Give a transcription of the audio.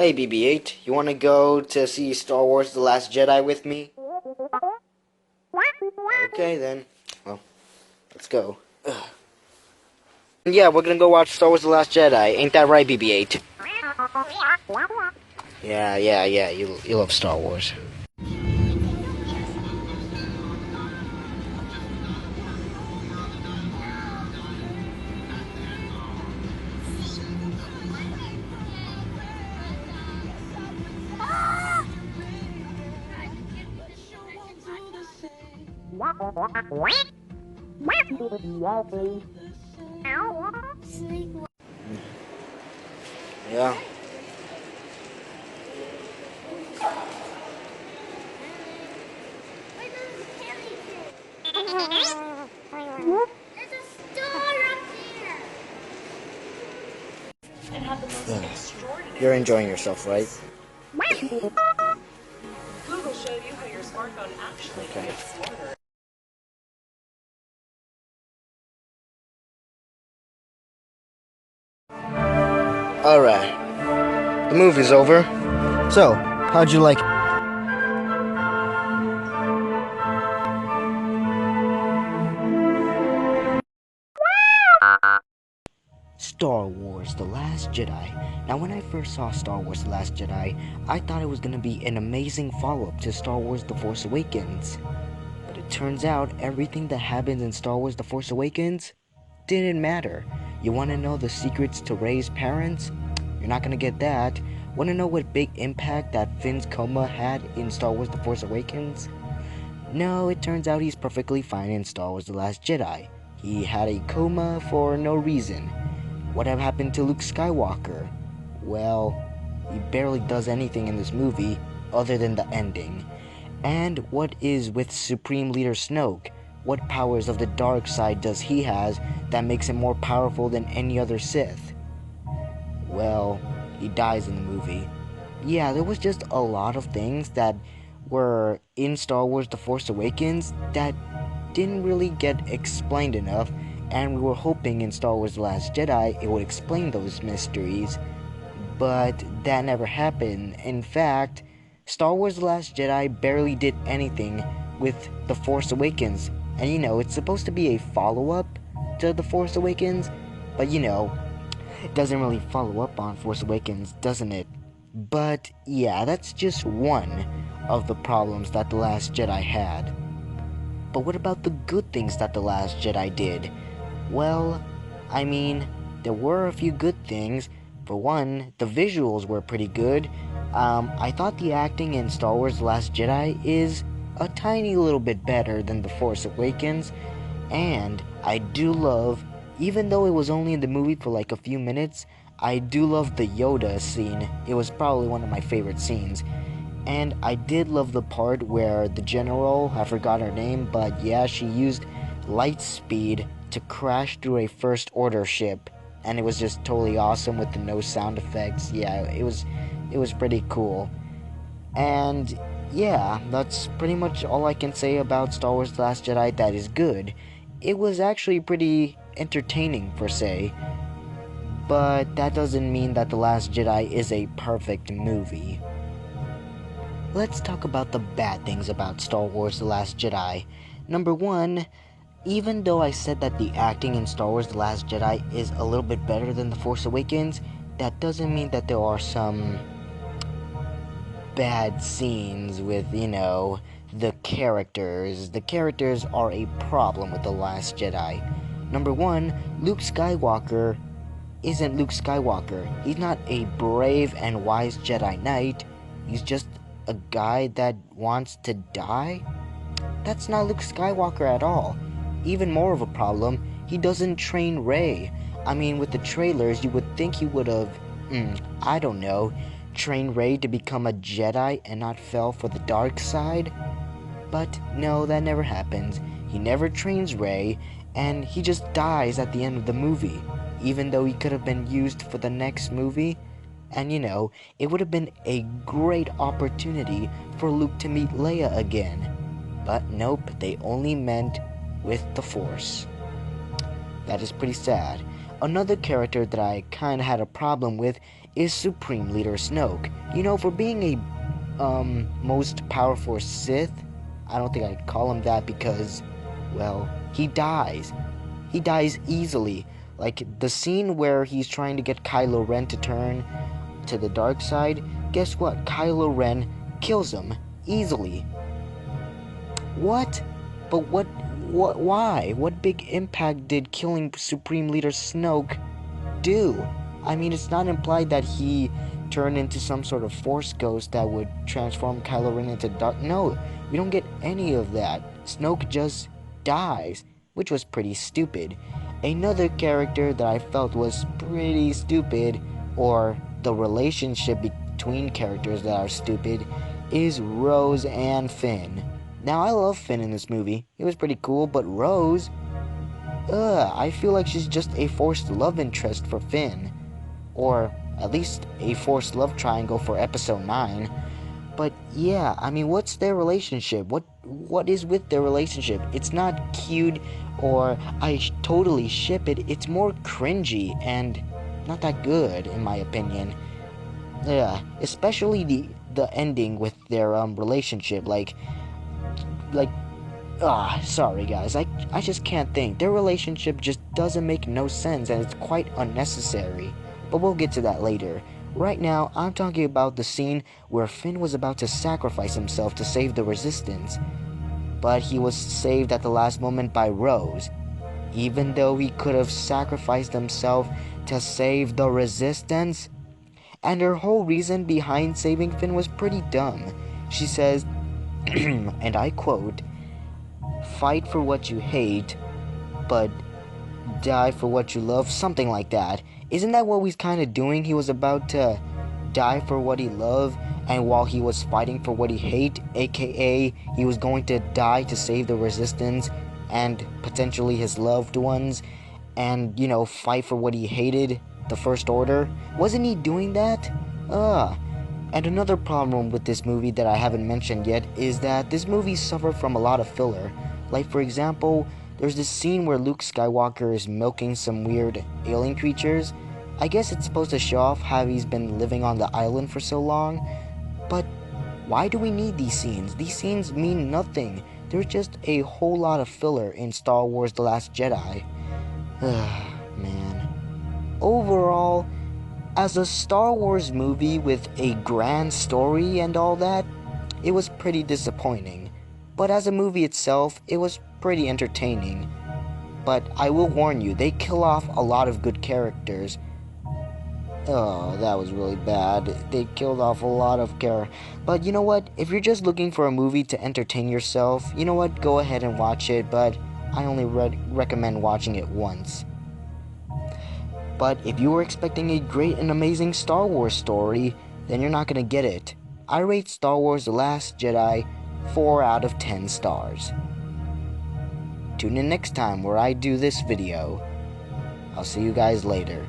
Hey BB-8, you want to go to see Star Wars The Last Jedi with me? Okay then. Well, let's go. Ugh. Yeah, we're gonna go watch Star Wars The Last Jedi. Ain't that right, BB-8? Yeah. You love Star Wars. Yeah. Ugh. You're enjoying yourself, right? Google showed you how your smartphone actually gets smarter. Alright. The movie's over. So, how'd you like it? Star Wars The Last Jedi. Now, when I first saw Star Wars The Last Jedi, I thought it was going to be an amazing follow-up to Star Wars The Force Awakens. But it turns out everything that happens in Star Wars The Force Awakens didn't matter. You want to know the secrets to Rey's parents? You're not going to get that. Want to know what big impact that Finn's coma had in Star Wars The Force Awakens? No, it turns out he's perfectly fine in Star Wars The Last Jedi. He had a coma for no reason. What have happened to Luke Skywalker? Well, he barely does anything in this movie other than the ending. And what is with Supreme Leader Snoke? What powers of the dark side does he has that makes him more powerful than any other Sith? Well, he dies in the movie. Yeah, there was just a lot of things that were in Star Wars The Force Awakens that didn't really get explained enough, and we were hoping in Star Wars The Last Jedi it would explain those mysteries, but that never happened. In fact, Star Wars The Last Jedi barely did anything with The Force Awakens, and it's supposed to be a follow-up to The Force Awakens, but it doesn't really follow up on Force Awakens, doesn't it? But yeah, that's just one of the problems that The Last Jedi had. But what about the good things that The Last Jedi did? Well, I mean, there were a few good things. For one, the visuals were pretty good. I thought the acting in Star Wars The Last Jedi is a tiny little bit better than The Force Awakens. And I do love, even though it was only in the movie for like a few minutes, I do love the Yoda scene. It was probably one of my favorite scenes. And I did love the part where the general, I forgot her name, but yeah, she used light speed to crash through a First Order ship, and it was just totally awesome with the no sound effects. Yeah, it was pretty cool. And yeah, that's pretty much all I can say about Star Wars The Last Jedi that is good. It was actually pretty entertaining per se, but that doesn't mean that The Last Jedi is a perfect movie. Let's talk about the bad things about Star Wars The Last Jedi. Number one, even though I said that the acting in Star Wars The Last Jedi is a little bit better than The Force Awakens, that doesn't mean that there are some bad scenes with, the characters. The characters are a problem with The Last Jedi. Number one, Luke Skywalker isn't Luke Skywalker. He's not a brave and wise Jedi Knight. He's just a guy that wants to die? That's not Luke Skywalker at all. Even more of a problem, he doesn't train Rey. I mean, with the trailers, you would think he would have, I don't know, trained Rey to become a Jedi and not fell for the dark side? But no, that never happens. He never trains Rey, and he just dies at the end of the movie, even though he could have been used for the next movie. And it would have been a great opportunity for Luke to meet Leia again. But nope, they only meant with the Force. That is pretty sad. Another character that I kinda had a problem with is Supreme Leader Snoke. You know, for being a most powerful Sith, I don't think I'd call him that because, well, he dies. He dies easily. Like the scene where he's trying to get Kylo Ren to turn to the dark side, guess what? Kylo Ren kills him easily. What? But why? What big impact did killing Supreme Leader Snoke do? I mean, it's not implied that he turned into some sort of Force ghost that would transform Kylo Ren into dark. No, we don't get any of that. Snoke just dies, which was pretty stupid. Another character that I felt was pretty stupid, or the relationship between characters that are stupid, is Rose and Finn. Now, I love Finn in this movie. It was pretty cool, but Rose, I feel like she's just a forced love interest for Finn. Or at least a forced love triangle for episode 9. But yeah, I mean, what's their relationship? What is with their relationship? It's not cute or totally ship it. It's more cringy and not that good in my opinion. Yeah, especially the ending with their relationship like sorry guys, I just can't think. Their relationship just doesn't make no sense and it's quite unnecessary. But we'll get to that later. Right now, I'm talking about the scene where Finn was about to sacrifice himself to save the Resistance. But he was saved at the last moment by Rose. Even though he could have sacrificed himself to save the Resistance. And her whole reason behind saving Finn was pretty dumb. She says, and I quote, "Fight for what you hate, but die for what you love," something like that. Isn't that what he's kind of doing? He was about to die for what he loved, and while he was fighting for what he hate, aka he was going to die to save the Resistance and potentially his loved ones, and, you know, fight for what he hated, the First Order. Wasn't he doing that? And another problem with this movie that I haven't mentioned yet is that this movie suffered from a lot of filler. Like, for example, there's this scene where Luke Skywalker is milking some weird alien creatures. I guess it's supposed to show off how he's been living on the island for so long. But why do we need these scenes? These scenes mean nothing. There's just a whole lot of filler in Star Wars The Last Jedi. Man. Overall, as a Star Wars movie with a grand story and all that, it was pretty disappointing. But as a movie itself, it was pretty entertaining. But I will warn you, they kill off a lot of good characters. Oh, that was really bad. They killed off a lot of characters. But you know what? If you're just looking for a movie to entertain yourself, you know what? Go ahead and watch it, but I only recommend watching it once. But if you were expecting a great and amazing Star Wars story, then you're not gonna get it. I rate Star Wars The Last Jedi 4 out of 10 stars. Tune in next time where I do this video. I'll see you guys later.